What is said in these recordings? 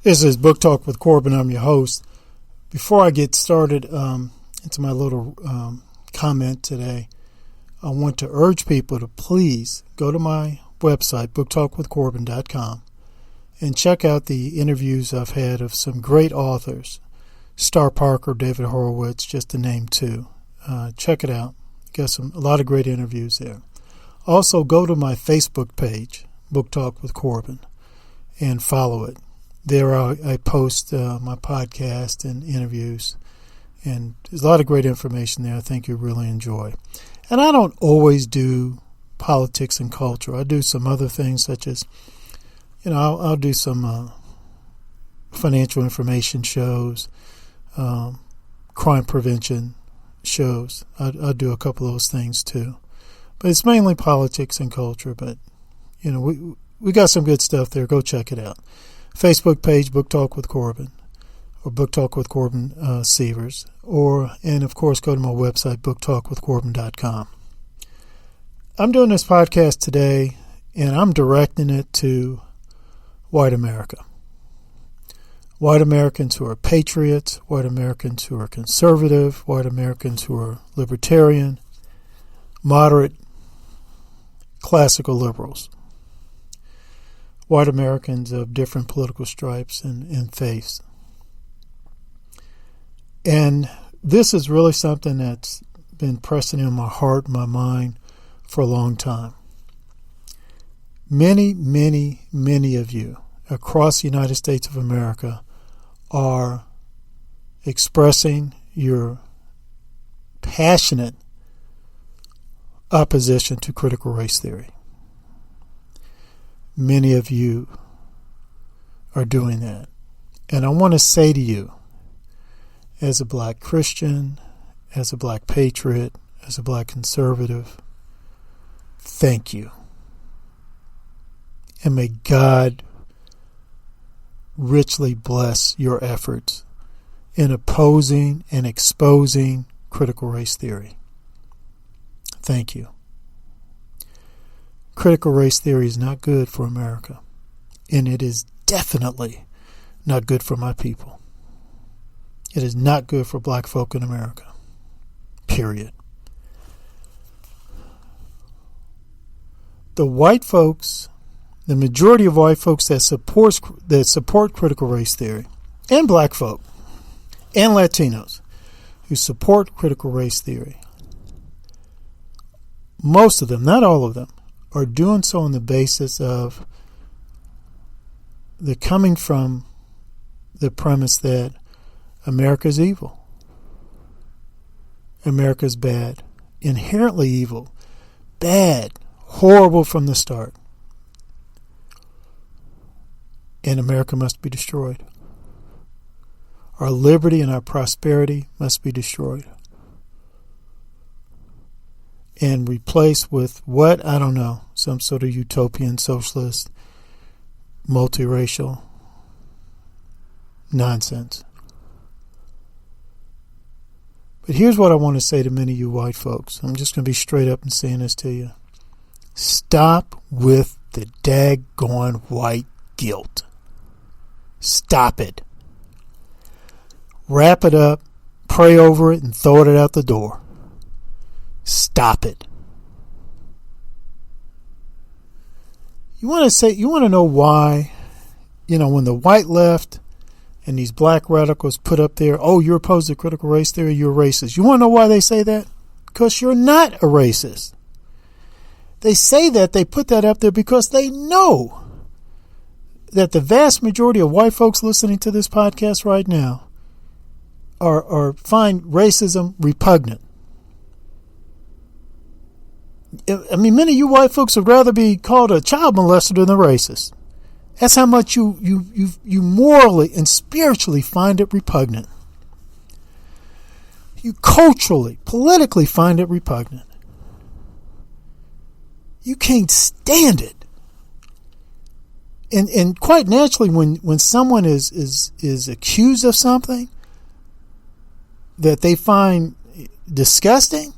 This is Book Talk with Corbin. I'm your host. Before I get started into my little comment today, I want to urge people to please go to my website, booktalkwithcorbin.com, and check out the interviews I've had of some great authors, Star Parker, David Horowitz, just to name two. Check it out. Got a lot of great interviews there. Also, go to my Facebook page, Book Talk with Corbin, and follow it. There I post my podcast and interviews, and there's a lot of great information there I think you'll really enjoy. And I don't always do politics and culture. I do some other things such as, I'll do some financial information shows, crime prevention shows. I do a couple of those things too. But it's mainly politics and culture, but, we got some good stuff there. Go check it out. Facebook page, Book Talk with Corbin, or Book Talk with Corbin Sievers, and of course go to my website, booktalkwithcorbin.com. I'm doing this podcast today, and I'm directing it to white America. White Americans who are patriots, white Americans who are conservative, white Americans who are libertarian, moderate, classical liberals. White Americans of different political stripes and faiths. And this is really something that's been pressing in my heart, my mind for a long time. Many, many, many of you across the United States of America are expressing your passionate opposition to critical race theory. Many of you are doing that. And I want to say to you, as a black Christian, as a black patriot, as a black conservative, thank you. And may God richly bless your efforts in opposing and exposing critical race theory. Thank you. Critical race theory is not good for America, and it is definitely not good for my people. It is not good for black folk in America, period. The white folks, the majority of white folks that support critical race theory, and black folk, and Latinos who support critical race theory, most of them, not all of them, are doing so on the basis of they're coming from the premise that America's evil. America's bad. Inherently evil. Bad. Horrible from the start. And America must be destroyed. Our liberty and our prosperity must be destroyed. And replaced with what? I don't know. Some sort of utopian, socialist, multiracial nonsense. But here's what I want to say to many of you white folks. I'm just going to be straight up and saying this to you. Stop with the daggone white guilt. Stop it. Wrap it up, pray over it, and throw it out the door. Stop it. You want to know why, when the white left and these black radicals put up there, oh, you're opposed to critical race theory, you're racist. You want to know why they say that? Because you're not a racist. They say that, they put that up there because they know that the vast majority of white folks listening to this podcast right now find racism repugnant. I mean, many of you white folks would rather be called a child molester than a racist. That's how much you morally and spiritually find it repugnant. You culturally, politically find it repugnant. You can't stand it. And quite naturally, when someone is accused of something that they find disgusting,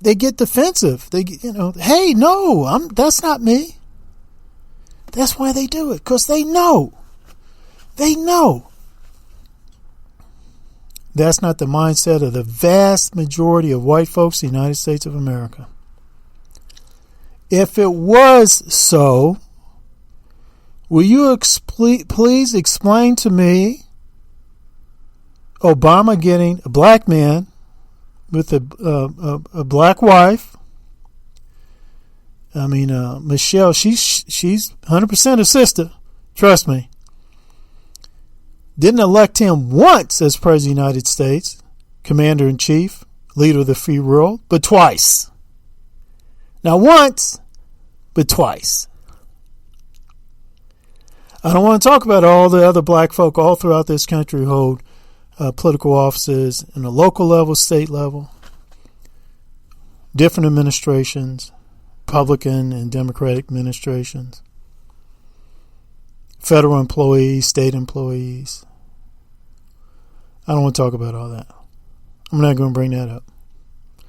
they get defensive. Hey, no, that's not me. That's why they do it, because they know They know that's not the mindset of the vast majority of white folks in the United States of America. If it was so, will you please explain to me Obama getting a black man with a black wife? I mean, Michelle, she's 100% a sister. Trust me. Didn't elect him once as President of the United States, Commander-in-Chief, leader of the free world, but twice. Not once, but twice. I don't want to talk about all the other black folk all throughout this country who hold political offices in the local level, state level, different administrations, Republican and Democratic administrations, federal employees, state employees. I don't want to talk about all that. I'm not going to bring that up. I'm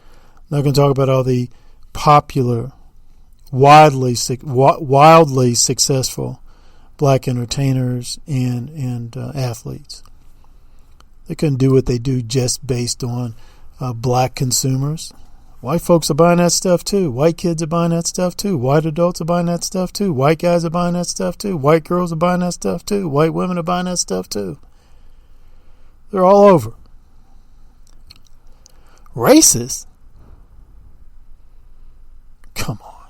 not going to talk about all the popular, wildly successful black entertainers and athletes. They couldn't do what they do just based on black consumers. White folks are buying that stuff too. White kids are buying that stuff too. White adults are buying that stuff too. White guys are buying that stuff too. White girls are buying that stuff too. White women are buying that stuff too. They're all over. Racist? Come on.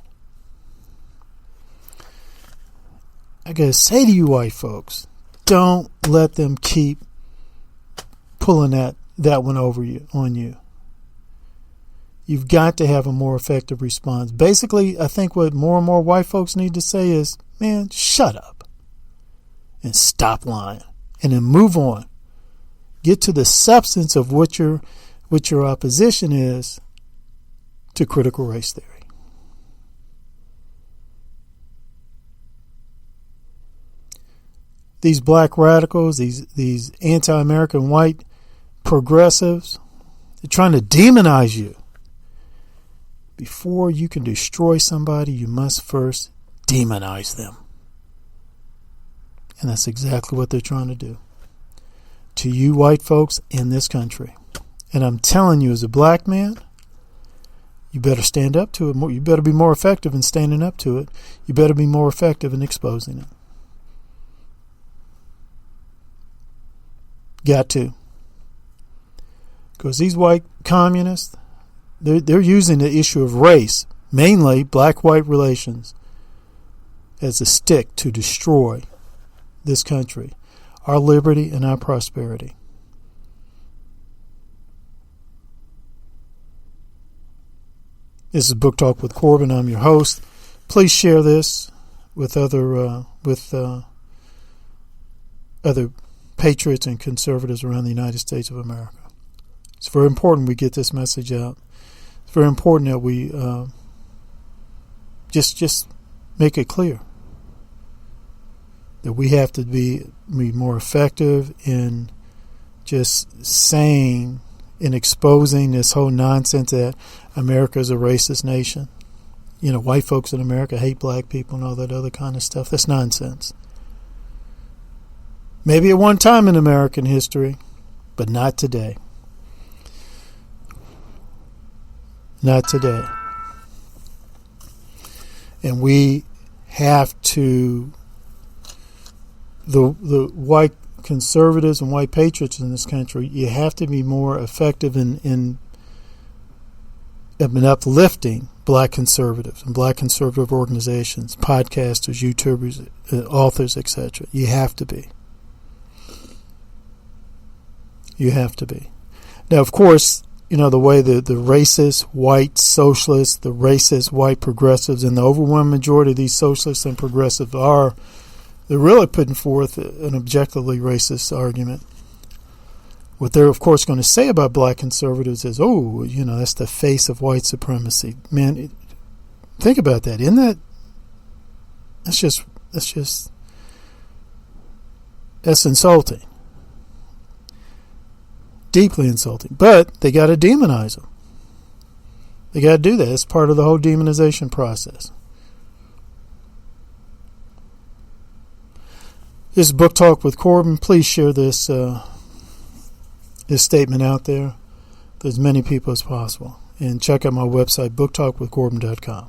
I gotta say to you white folks, don't let them keep pulling that one over on you. You've got to have a more effective response. Basically, I think what more and more white folks need to say is, man, shut up and stop lying and then move on. Get to the substance of what your opposition is to critical race theory. These black radicals, these anti-American white progressives, they're trying to demonize you. Before you can destroy somebody, you must first demonize them. And that's exactly what they're trying to do to you white folks in this country. And I'm telling you, as a black man, you better stand up to it more. You better be more effective in standing up to it. You better be more effective in exposing it. Got to. Because these white communists, they're using the issue of race, mainly black-white relations, as a stick to destroy this country, our liberty and our prosperity. This is Book Talk with Corbin. I'm your host. Please share this with other patriots and conservatives around the United States of America. It's very important we get this message out. It's very important that we just make it clear that we have to be more effective in just saying and exposing this whole nonsense that America is a racist nation. You know, white folks in America hate black people and all that other kind of stuff. That's nonsense. Maybe at one time in American history, but not today. Not today. And we have to, the white conservatives and white patriots in this country, you have to be more effective in uplifting black conservatives and black conservative organizations, podcasters, YouTubers, authors, etc. You have to be. You have to be. Now, of course, you know, the way the racist white socialists, the racist white progressives, and the overwhelming majority of these socialists and progressives they're really putting forth an objectively racist argument. What they're, of course, going to say about black conservatives is, oh, you know, that's the face of white supremacy. Man, think about that. Isn't that's insulting. Deeply insulting. But they got to demonize them. They got to do that. It's part of the whole demonization process. This is Book Talk with Corbin. Please share this statement out there to as many people as possible. And check out my website, booktalkwithcorbin.com.